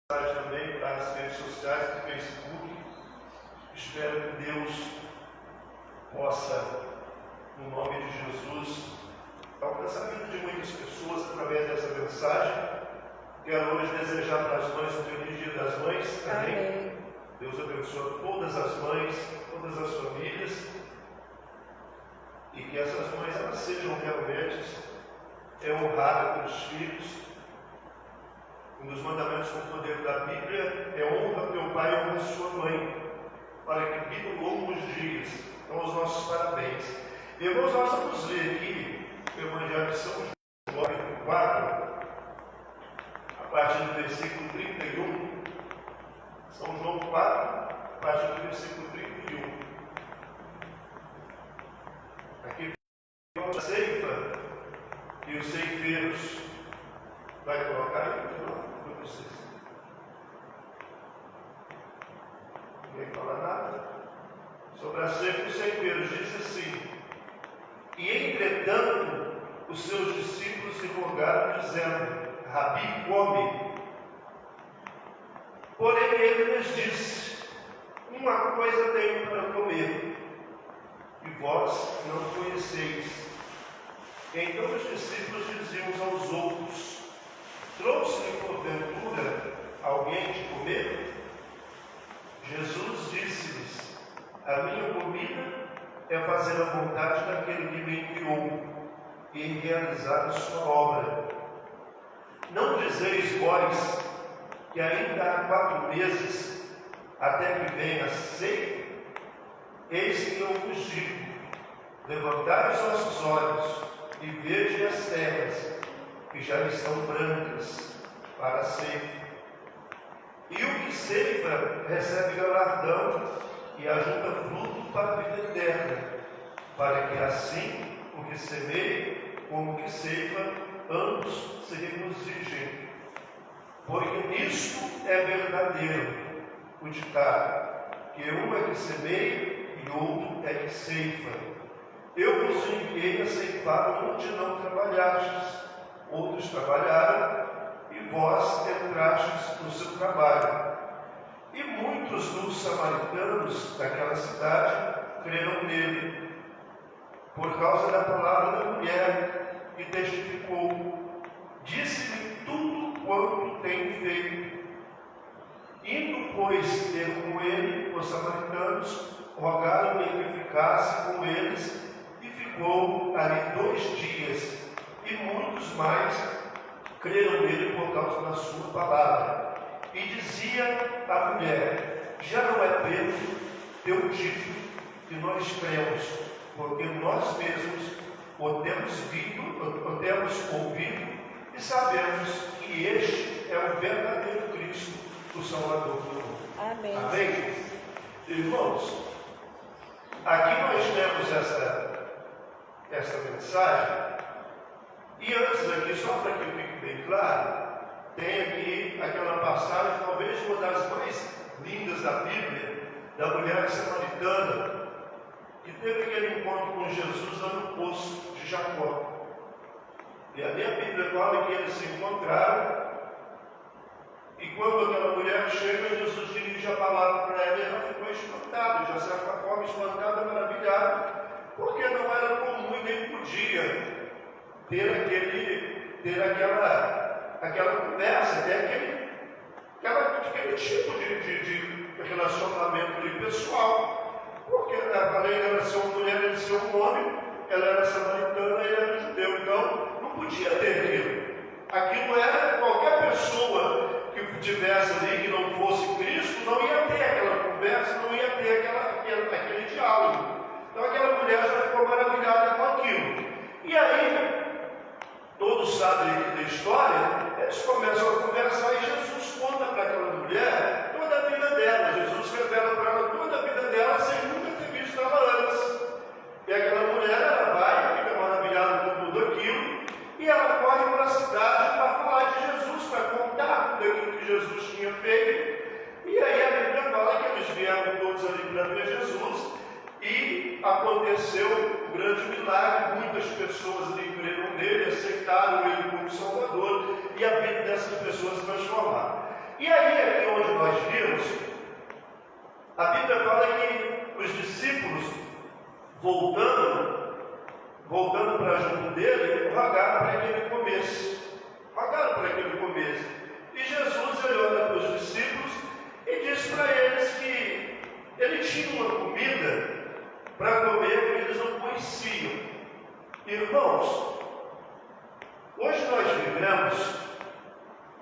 Também para as redes sociais do Facebook. Espero que Deus possa, no nome de Jesus, alcançar a vida de muitas pessoas através dessa mensagem. Quero hoje desejar para as mães um feliz Dia das Mães também. Amém. Deus abençoe todas as mães, todas as famílias, e que essas mães elas sejam realmente honradas pelos filhos. Um dos mandamentos com poder da Bíblia é honra teu pai e honra sua mãe, para que vivam longos dias. Então, os nossos parabéns. Irmãos, nós vamos ler aqui o Evangelho de São João, capítulo 4, a partir do versículo 31. São João 4, a partir do versículo 31. Aqui fala da ceifa e os ceifeiros. Vai colocar aí? Vocês. Ninguém fala nada. Sobre a ceifa dos ceifeiros, diz assim: e entretanto os seus discípulos lhe rogaram, dizendo: Rabi, come. Porém ele lhes disse: uma coisa tenho para comer, e vós não conheceis. Então os discípulos diziam uns aos outros: trouxe-lhe porventura alguém de comer? Jesus disse-lhes: a minha comida é fazer a vontade daquele que me enviou e realizar a sua obra. Não dizeis vós que ainda há 4 meses até que venha a ceifa? Eis que eu vos digo: levantai os vossos olhos e vejam as terras, que já estão brancas para a ceifa. E o que ceifa recebe galardão e ajunta fruto para a vida eterna, para que assim o que semeia como o que ceifa, ambos se regozijem. Porque nisto é verdadeiro o ditado, que um é que semeia e outro é que ceifa. Eu vos enviei a ceifar onde não trabalhastes. Outros trabalharam, e vós entrastes no seu trabalho. E muitos dos samaritanos daquela cidade creram nele, por causa da palavra da mulher, que testificou: disse-lhe tudo quanto tenho feito. Indo, pois, ter com ele os samaritanos, rogaram-lhe que ficasse com eles, e ficou ali 2 dias. E muitos mais creram nele por causa da sua palavra. E dizia a mulher: já não é Pedro teu dito que nós cremos, porque nós mesmos o temos ouvido e sabemos que este é o verdadeiro Cristo, o Salvador do mundo. Amém. Amém? Irmãos, aqui nós temos esta mensagem. E antes aqui, só para que fique bem claro, tem aqui aquela passagem, talvez uma das mais lindas da Bíblia, da mulher samaritana, que teve aquele encontro com Jesus lá no poço de Jacó. E ali a Bíblia fala que eles se encontraram, e quando aquela mulher chega, Jesus dirige a palavra para ela, e ela ficou espantada, de certa forma espantada, maravilhada, porque não era comum e nem podia ter aquela conversa, ter aquele tipo de relacionamento pessoal, porque além dela ser uma mulher, ele ser um homem, ela era samaritana e ele era judeu, então não podia ter aquilo. Aquilo era qualquer pessoa que estivesse ali, que não fosse Cristo, não ia ter aquela conversa, não ia ter aquele diálogo. Então aquela mulher já ficou maravilhada com aquilo. E aí, todos sabem da história, eles começam a conversar e Jesus conta para aquela mulher toda a vida dela. Jesus revela para ela toda a vida dela sem nunca ter visto ela antes. E aquela mulher, ela vai, fica maravilhada com tudo aquilo, e ela corre para a cidade para falar de Jesus, para contar tudo aquilo que Jesus tinha feito. E aí a Bíblia fala que eles vieram todos ali para ver Jesus, e aconteceu um grande milagre. Muitas pessoas ali creram nele, aceitaram ele como Salvador, e a vida dessas pessoas transformaram. E aí, aqui onde nós vimos, a Bíblia fala que os discípulos, voltando para junto dele, rogaram para que ele comesse. E Jesus olhou para os discípulos e disse para eles que ele tinha uma comida para comer que eles não conheciam. Irmãos, hoje nós vivemos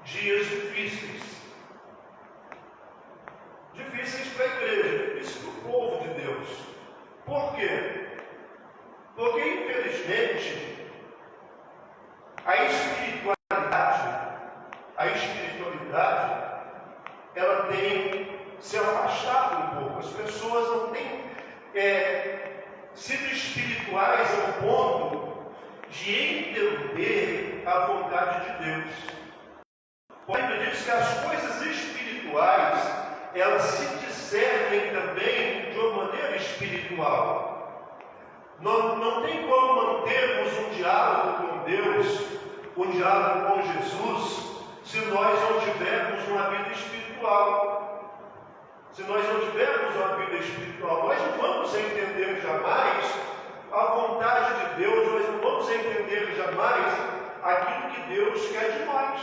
dias difíceis. Difíceis para a igreja, difíceis para o povo de Deus. Por quê? Porque, infelizmente, a espiritualidade, ela tem se afastado um pouco. As pessoas não têm sido espirituais ao ponto de entender a vontade de Deus. A Bíblia diz que as coisas espirituais, elas se discernem também de uma maneira espiritual. Não tem como mantermos um diálogo com Deus, um diálogo com Jesus, se nós não tivermos uma vida espiritual. Nós não vamos entender jamais a vontade de Deus, nós não vamos entender jamais aquilo que Deus quer de nós.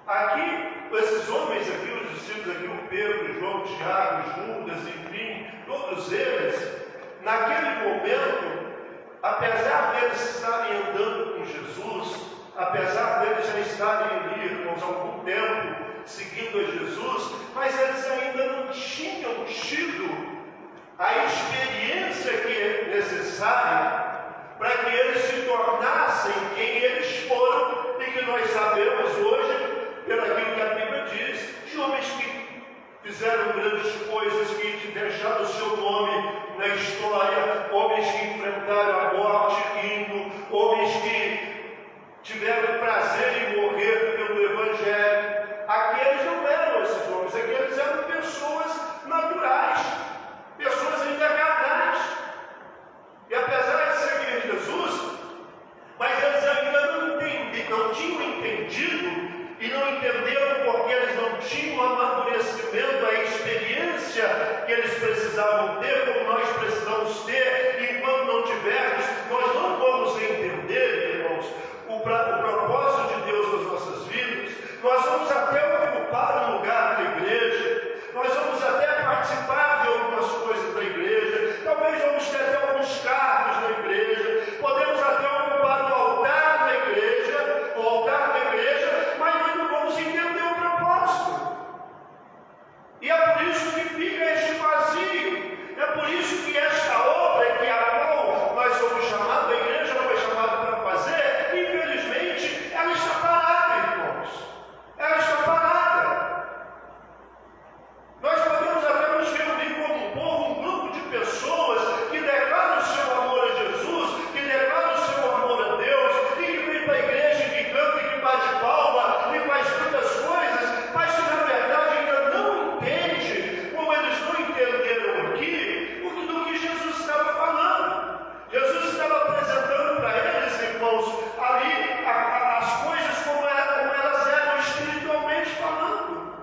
Aqui, esses homens aqui, os discípulos aqui, o Pedro, João, Tiago, Judas, enfim, todos eles, naquele momento, apesar deles estarem andando com Jesus, apesar deles já estarem ali, irmãos, há algum tempo, seguindo a Jesus, mas eles ainda não tinham tido a experiência que é necessária para que eles se tornassem quem eles foram e que nós sabemos hoje, pelo aquilo que a Bíblia diz, de homens que fizeram grandes coisas, que deixaram o seu nome na história, homens que enfrentaram a morte indo, homens que tiveram prazer em morrer pelo Evangelho. Aqueles não eram esses homens, aqueles eram pessoas naturais, pessoas ainda carnais. E apesar de seguir Jesus, mas eles ainda não tinham entendido e não entenderam porque eles não tinham o amadurecimento, a experiência que eles precisavam ter, como nós precisamos ter, e enquanto não tivermos, nós não vamos entender, irmãos, o propósito de Deus nas nossas vidas. Nós vamos até ocupar um lugar na igreja, nós vamos até participar de algumas coisas da igreja, talvez vamos ter até alguns cargos na igreja, podemos até ocupar o altar da igreja, mas nós não vamos entender o propósito. E é por isso que fica este vazio, é por isso que esta obra que a qual nós somos chamados, a igreja foi chamada para fazer, infelizmente, ela está parada, irmãos. Ela está parada. Nós podemos até nos reunir como um povo, um grupo de pessoas que declaram o seu amor a Jesus, que declaram o seu amor a Deus, e que vem para a igreja e que canta e que bate palma e faz muitas coisas, mas que na verdade ainda não entende, como eles não entenderam aqui, do que Jesus estava falando. Jesus estava apresentando para eles, irmãos, ali as coisas como elas eram espiritualmente falando.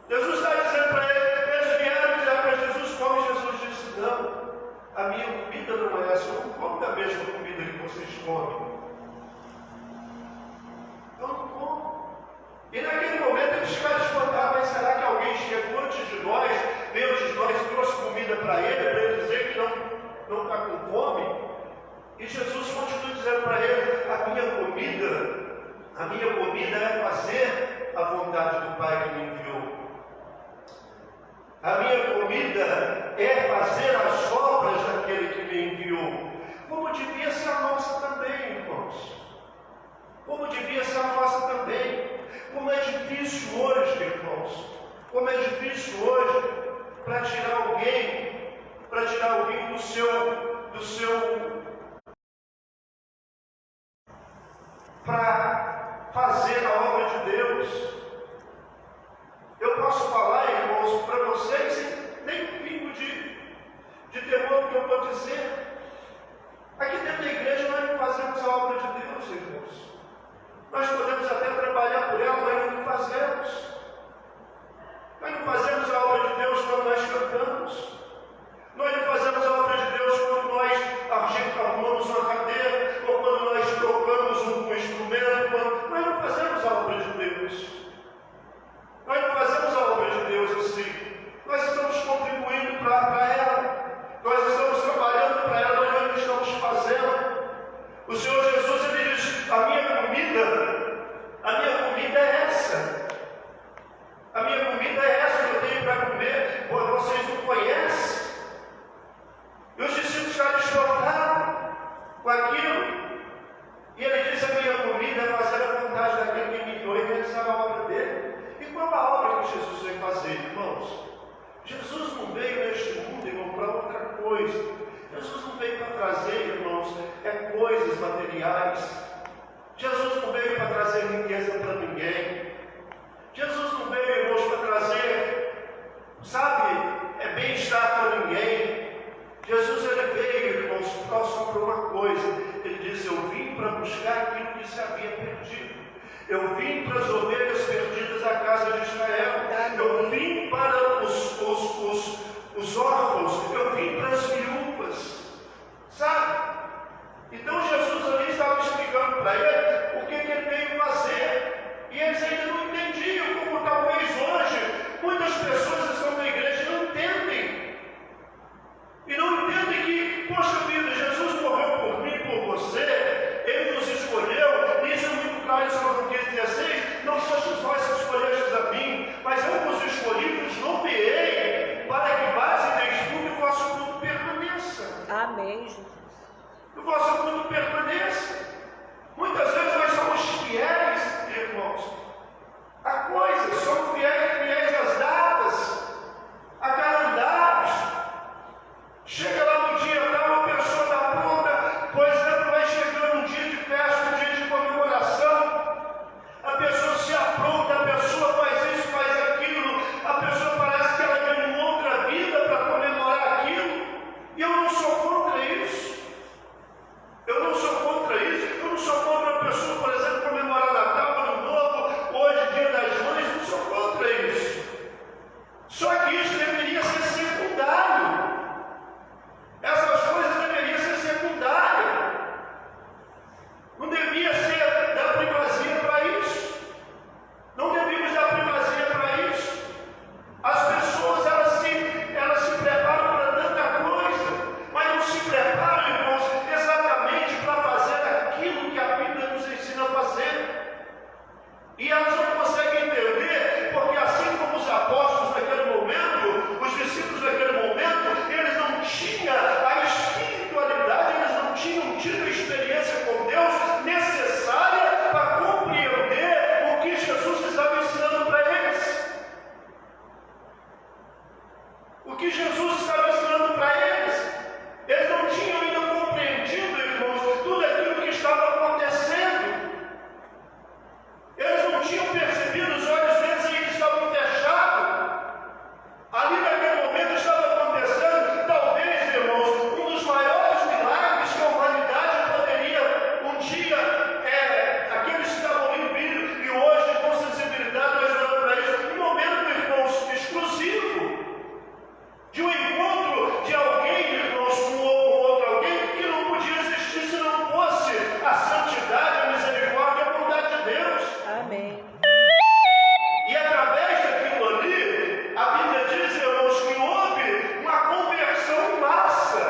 Jesus está dizendo para eles vieram dizer para Jesus como Jesus disse: não, a minha comida não é essa, eu não como da mesma comida que vocês comem. Eu não como. E naquele momento eles ficaram espantados: mas será que alguém chegou antes de nós, veio antes de nós e trouxe comida para ele dizer que não está com fome? E Jesus continua dizendo para ele: a minha comida é fazer a vontade do Pai que me enviou. A minha comida é fazer as obras daquele que me enviou. Como devia ser a nossa também, irmãos. Como devia ser a nossa também. Como é difícil hoje, irmãos. Como é difícil hoje para tirar alguém do seu para fazer a obra de Deus. Eu posso falar, irmãos, para vocês sem nem pingo de temor do que eu estou dizendo. Aqui dentro da igreja nós não fazemos a obra de Deus, irmãos. Nós podemos até trabalhar por ela, mas não fazemos. que Jesus veio fazer, irmãos? Jesus não veio neste mundo, irmão, para outra coisa. Jesus não veio para trazer, irmãos, coisas materiais. Jesus não veio para trazer riqueza para ninguém. Jesus não veio, irmãos, para trazer, sabe, bem-estar para ninguém. Jesus, ele veio, irmãos, só para uma coisa. Ele disse: eu vim para buscar aquilo que se havia perdido. Eu vim para as ovelhas perdidas da casa de Israel. Eu vim para os órfãos. Eu vim para as viúvas. Sabe? Então Jesus ali estava explicando para ele o que ele veio fazer. E eles ainda não entendiam, como talvez hoje muitas pessoas estão na igreja e não entendem. E não entendem que, poxa vida, Jesus morreu por mim, por você. Ele nos escolheu. Isso é muito claro em Salmo 15:16. Não fostes vós que escolhestes a mim, mas eu vos escolhi, vos nomeei, para que base e deis fruto e o vosso fruto permaneça. Amém, Jesus. O vosso fruto permaneça. Muitas vezes nós somos fiéis, irmãos, a coisas, somos fiéis às datas, a calendários. Chega lá no dia tal, a pessoa está pronta, por exemplo, vai chegando um dia de festa, um dia de comemoração, a pessoa se apronta, a pessoa faz isso, faz aquilo, a pessoa parece que ela ganhou outra vida para comemorar aquilo, e eu não sou contra isso. Eu não sou contra isso. Eu não sou contra a pessoa, por exemplo, comemorar Natal, Ano Novo, hoje, Dia das Mães. Não sou contra isso. Só que isso deveria ser secundário. Essas coisas deveriam ser secundárias. Não devia ser dar primazia para isso. Não devíamos dar primazia para isso. As pessoas, elas se preparam para tanta coisa, mas não se preparam, irmãos, exatamente para fazer aquilo que a Bíblia nos ensina a fazer. E elas não conseguem entender, porque assim como os apóstolos naquele momento, os discípulos naquele momento, eles não tinham a espiritualidade, eles não tinham tido a experiência com Deus necessária para compreender o que Jesus estava ensinando para eles. O que Jesus estava ensinando para eles. Eles não tinham ainda compreendido, irmãos, tudo aquilo que estava acontecendo. Eles não tinham percebido, os olhos deles ainda estavam fechados. Ali naquele momento estava acontecendo, talvez, irmãos, um dos maiores milagres que a humanidade poderia um dia, aqueles que estavam ali vindo e hoje com sensibilidade nós olhamos para isso, um momento, irmãos, exclusivo de um encontro de alguém, irmãos, com outro alguém que não podia existir se não fosse a santidade, a misericórdia e a bondade de Deus. Amém. E através daquilo ali, a Bíblia diz, irmãos, que houve uma conversão em massa.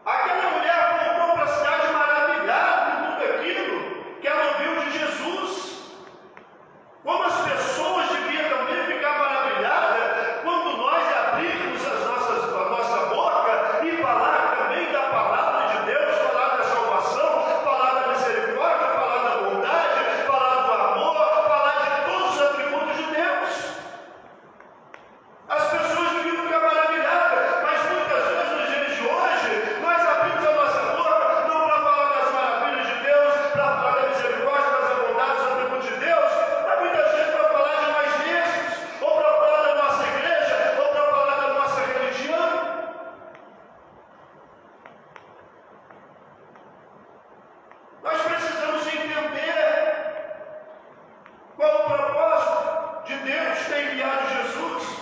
Aquela mulher voltou para a cidade maravilhada com tudo aquilo que ela ouviu de Jesus. Como as pessoas deviam também ficar maravilhadas quando nós abrirmos a nossa boca e falar também da palavra de Deus, falar da salvação, falar da misericórdia, falar da bondade, falar do amor, falar de todos os atributos de Deus. As pessoas deviam ficar maravilhadas, mas muitas vezes nos dias de hoje nós abrimos a nossa boca não para falar das maravilhas de Deus, para falar da misericórdia, das bondades, dos atributos de Deus, mas muitas vezes para falar de nós mesmos, ou para falar da nossa igreja, ou para falar da nossa religião. Nós precisamos entender qual o propósito de Deus ter enviado Jesus.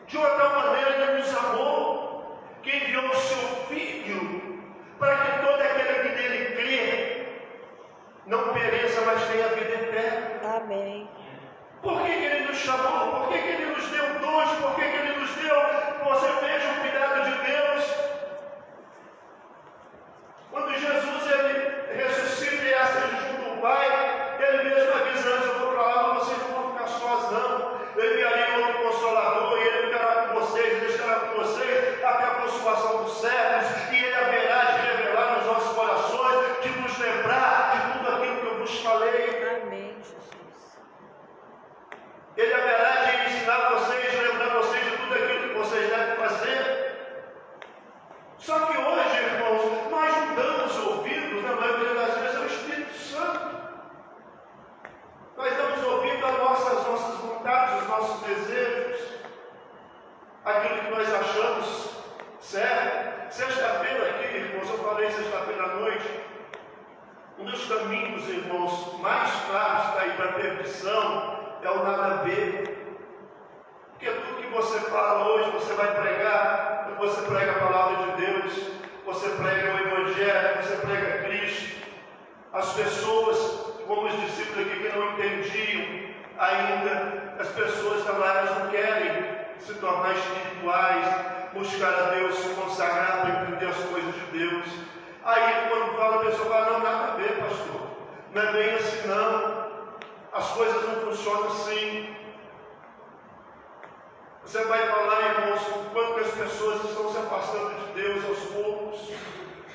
De uma tal maneira Ele nos amou, que enviou o seu Filho, para que todo aquele que nele crê não pereça, mas tenha vida eterna. Amém. Por que Ele nos chamou? Por que Ele nos deu dons? Por que Ele nos deu? Você veja o cuidado de Deus. Quando Jesus ele ressuscita e ascende junto ao Pai, Ele mesmo avisando: eu vou para lá, mas vocês não vão ficar sós, não. Eu enviarei outro Consolador, e Ele ficará com vocês, Ele estará com vocês até a consumação dos séculos, e Ele haverá de revelar nos nossos corações, de nos lembrar de tudo aquilo que eu vos falei. Amém, Jesus. Ele haverá caminhos, irmãos, mais claros para ir para a perdição é o nada a ver. Porque tudo que você fala hoje, você vai pregar, você prega a palavra de Deus, você prega o Evangelho, você prega Cristo. As pessoas, como os discípulos aqui que não entendiam ainda, as pessoas elas não querem se tornar espirituais, buscar a Deus, se consagrar para entender as coisas de Deus. Aí quando fala, a pessoa fala, não, nada a ver, pastor. Não é bem assim não. As coisas não funcionam assim. Você vai falar, irmãos, o quanto que as pessoas estão se afastando de Deus aos poucos.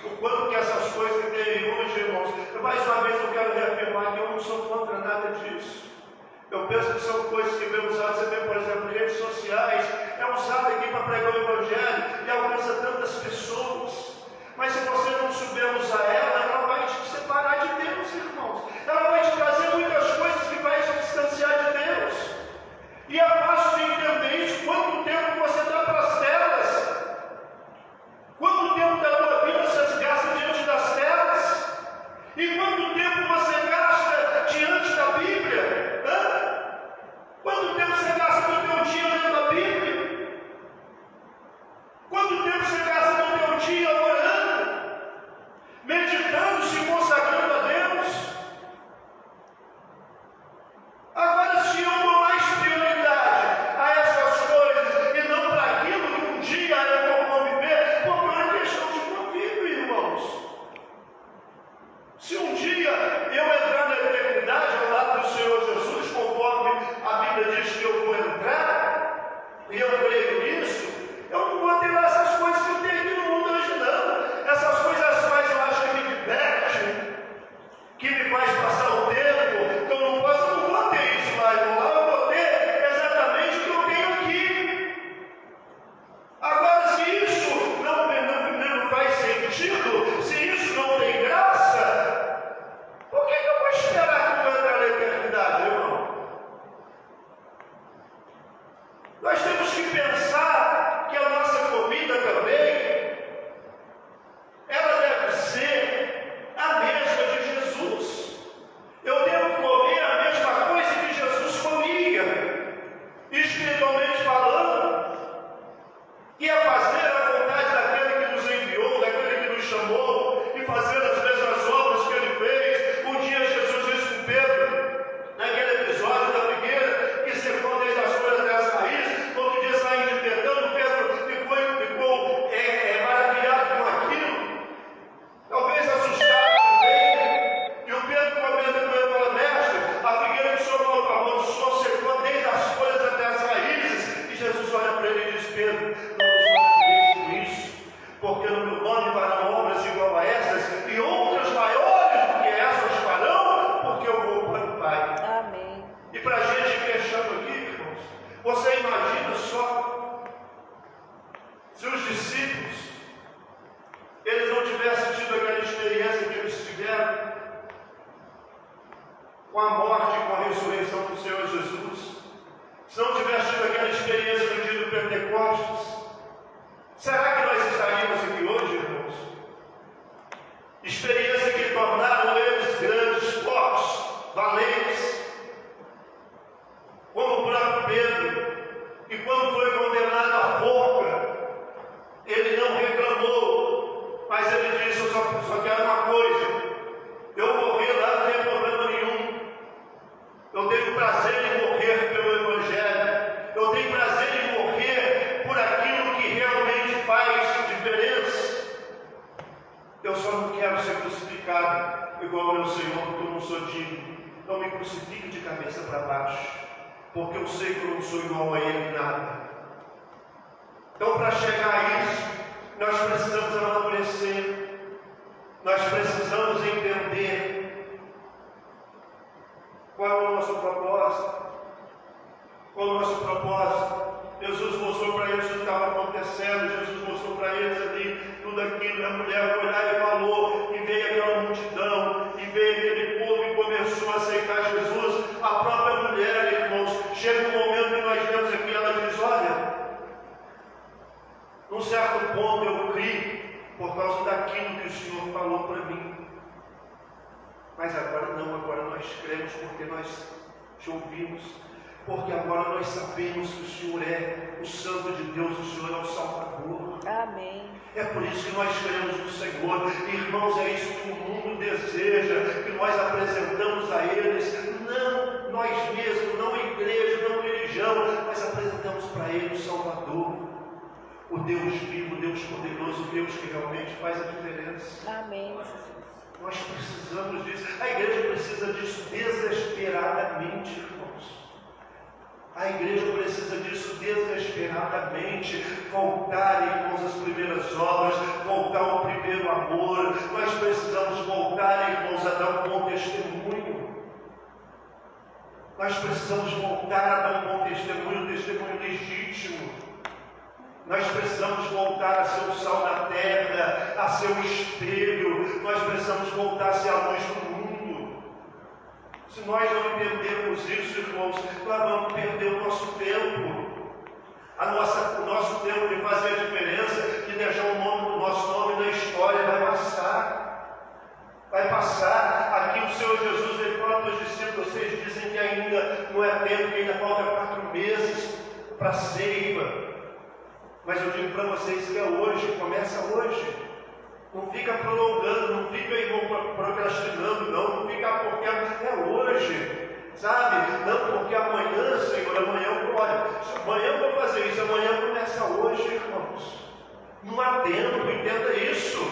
O quanto que essas coisas que tem hoje, irmãos. Mais uma vez eu quero reafirmar que eu não sou contra nada disso. Eu penso que são coisas que bem usadas, você vê, por exemplo, redes sociais, é usado aqui para pregar o Evangelho e alcança tantas pessoas. Mas se você não souber usar ela vai te separar de Deus, irmãos. Ela vai te trazer muitas coisas que vai te distanciar de Deus. E é fácil de entender isso. Quanto tempo você dá para as telas? Quanto tempo da tua vida você gasta diante das telas? E quanto tempo você gasta diante da Bíblia? Quanto tempo você gasta no teu dia lendo a Bíblia? Quanto tempo você gasta no teu dia orando? Meditando, se consagrando a Deus? Agora, se eu dou mais prioridade a essas coisas e não para aquilo que um dia eu vou conviver, porque é uma questão de convívio, irmãos. Se um dia eu entrar na eternidade ao lado do Senhor Jesus, conforme a Bíblia diz que eu vou entrar, e eu creio nisso, eu não vou ter lá essas coisas que eu tenho aqui no mundo hoje, não. Essas coisas mais eu acho que me divertem, que me faz passar o tempo, que eu não vou ter isso lá, irmão. Lá eu vou ter exatamente o que eu tenho aqui. Agora, se isso não faz sentido, se isso não tem graça, por que eu vou esperar que eu entre na eternidade, irmão? Nós temos que pensar que a nossa comida também, ela deve ser a mesma de Jesus. Eu devo comer a mesma coisa que Jesus comia, espiritualmente falando, que é fazer a vontade daquele que nos enviou, daquele que nos chamou, e fazer as mesmas obras que ele fez. Um dia Jesus disse com Pedro, naquele episódio da figueira, que secou desde as folhas das raízes, todo dia saindo de tentando, Pedro ficou maravilhado com aquilo, talvez assustado também. E o Pedro comenta com ele, fala, mestre, a figueira que o Senhor amaldiçoou secou desde as folhas até as raízes. E Jesus olha para ele e diz, Pedro, não vos maravilheis com isso, porque no meu nome farão obras igual a essas, e outras maiores do que essas farão, porque eu vou para o Pai. Amém. E para a gente ir fechando aqui, irmãos, você imagina só se os discípulos eles não tivessem tido aquela experiência que eles tiveram com a morte e com a ressurreição do Senhor Jesus, se não tivesse tido aquela experiência no dia do Pentecostes, será que nós estaríamos aqui hoje, irmãos? Experiência que tornaram eles grandes, fortes, valentes, como o próprio Pedro, que quando foi condenado à forca, ele não reclamou, mas ele disse, eu só quero uma coisa, eu morrer lá não tem problema nenhum, eu tenho prazer em morrer pelo Evangelho, eu tenho prazer em morrer por aquilo que realmente faz diferença. Eu só não quero ser crucificado igual ao meu Senhor, porque eu não sou digno. Não me crucifique de cabeça para baixo, porque eu sei que eu não sou igual a Ele em nada. Então, para chegar a isso, nós precisamos amadurecer, nós precisamos entender qual é o nosso propósito. Qual é o nosso propósito? Jesus mostrou para eles o que estava acontecendo, Jesus mostrou para eles ali tudo aquilo. A mulher foi lá e falou, e veio aquela multidão, e veio aquele povo e começou a aceitar Jesus. A própria mulher, irmãos, chega um momento que nós vemos aqui, ela diz, olha, num certo ponto eu criei por causa daquilo que o Senhor falou para mim. Mas agora não, agora nós cremos porque nós te ouvimos. Porque agora nós sabemos que o Senhor é o Santo de Deus, o Senhor é o Salvador. Amém. É por isso que nós cremos no Senhor. Irmãos, é isso que o mundo deseja, que nós apresentamos a eles, não nós mesmos, não a igreja, não a religião, mas apresentamos para eles o Salvador, o Deus vivo, o Deus poderoso, o Deus que realmente faz a diferença. Amém. Nós precisamos disso. A igreja precisa disso desesperadamente, irmãos. A igreja precisa disso desesperadamente. Voltar, irmãos, às primeiras obras, voltar ao primeiro amor. Nós precisamos voltar, irmãos, a dar um bom testemunho. Nós precisamos voltar a dar um bom testemunho, um testemunho legítimo. Nós precisamos voltar a ser o sal da terra, a ser o espelho. Nós precisamos voltar a ser a luz do mundo. Se nós não entendermos isso, irmãos, nós vamos perder o nosso tempo. O nosso tempo de fazer a diferença, de deixar o nosso nome na história, vai passar. Vai passar. Aqui o Senhor Jesus, ele fala para os discípulos, vocês dizem que ainda não é tempo, que ainda falta 4 meses para a ceifa. Mas eu digo para vocês que é hoje, começa hoje. Não fica prolongando, não fica aí procrastinando, não fica porque é hoje, sabe? Não porque amanhã, Senhor, amanhã eu olha, amanhã eu vou fazer isso, amanhã começa hoje, irmãos. Não há tempo, entenda isso.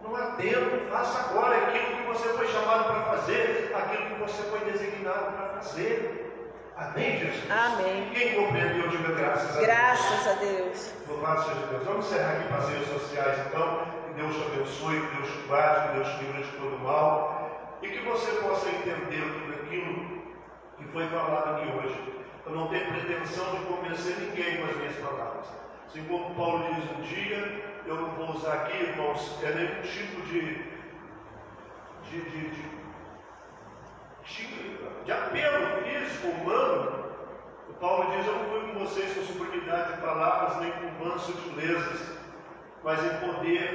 Não há tempo, faça agora aquilo que você foi chamado para fazer, aquilo que você foi designado para fazer. Amém, Jesus? Amém. Quem compreendeu, diga graças a Deus. Graças a Deus. Louvado seja Deus. Vamos encerrar aqui para as redes sociais, então. Que Deus te abençoe, que Deus te guarde, que Deus te livre de todo mal. E que você possa entender tudo aquilo que foi falado aqui hoje. Eu não tenho pretensão de convencer ninguém com as minhas palavras. Assim como Paulo diz um dia, eu não vou usar aqui, irmãos, nenhum tipo de apelo físico, humano. O Paulo diz, eu não fui com vocês com superioridade de palavras, nem com vãs sutilezas, mas em poder,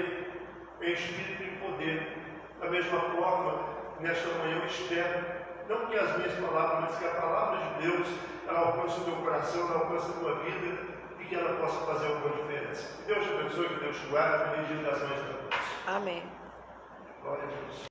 em espírito e em poder. Da mesma forma, nesta manhã eu espero, não que as minhas palavras, mas que a palavra de Deus, ela alcance o teu coração, ela alcance a tua vida, e que ela possa fazer alguma diferença. Que Deus te abençoe, que Deus te guarde, feliz dia das mães de Deus. Amém. Glória a Deus.